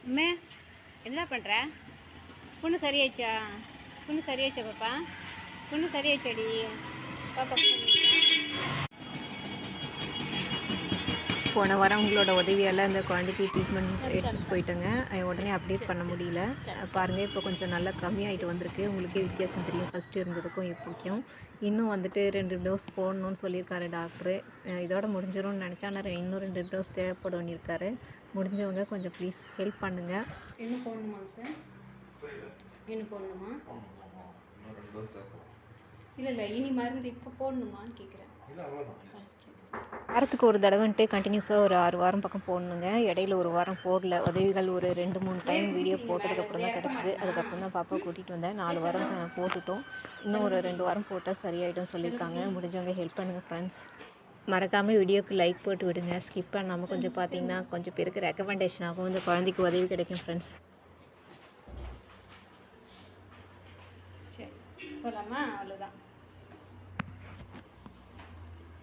அம்மே என்ன பண்ணுற? புண்ணு சரியாயிடுச்சா? புண்ணு சரியாயிடுச்சா பாப்பா? புண்ணு சரியாயிடுச்சாடி பாப்பா? போன வாரம் உங்களோட உதவியால் அந்த குழந்தைக்கு ட்ரீட்மெண்ட் எடுத்துகிட்டு போயிட்டோங்க. உடனே அப்டேட் பண்ண முடியல. பாருங்கள், இப்போ கொஞ்சம் நல்லா கம்மியாகிட்டு வந்திருக்கு. உங்களுக்கே வித்தியாசம் தெரியும் ஃபஸ்ட்டு இருந்ததுக்கும் இப்போக்கும். இன்னும் வந்துட்டு 2 டோஸ் போடணும்னு சொல்லியிருக்காரு டாக்டரு. இதோட முடிஞ்சிடும்னு நினச்சா, ஆனால் இன்னும் 2 டோஸ் தேவைப்படும்னு இருக்காரு. முடிஞ்சவங்க கொஞ்சம் ப்ளீஸ் ஹெல்ப் பண்ணுங்கள். இன்னும் போடணுமாங்க சார்? இன்னும் போடணுமா? இல்லை இனி மருந்து இப்போ போடணுமான்னு கேட்குறேன். வாரத்துக்கு ஒரு தடவைன்ட்டு கண்டினியூஸாக ஒரு 6 வாரம் பக்கம் போடணுங்க. இடையில ஒரு வாரம் போடல. உதவிகள் ஒரு 2-3 டைம் வீடியோ போட்டதுக்கப்புறம் தான் கிடச்சிது. அதுக்கப்புறம் தான் பாப்பா கூட்டிகிட்டு வந்தேன். 4 வாரம் போட்டுட்டோம். இன்னும் ஒரு 2 வாரம் போட்டால் சரியாயிடும் சொல்லியிருக்காங்க. முடிஞ்சவங்க ஹெல்ப் பண்ணுங்கள் ஃப்ரெண்ட்ஸ். மறக்காமல் வீடியோக்கு லைக் போட்டு விடுங்க. ஸ்கிப் பண்ணாமல் கொஞ்சம் பார்த்தீங்கன்னா கொஞ்சம் பேருக்கு ரெக்கமெண்டேஷன் ஆகும். இந்த குழந்தைக்கு உதவி கிடைக்கும் ஃப்ரெண்ட்ஸ். சரி போகலாமா? அவ்வளோதான்.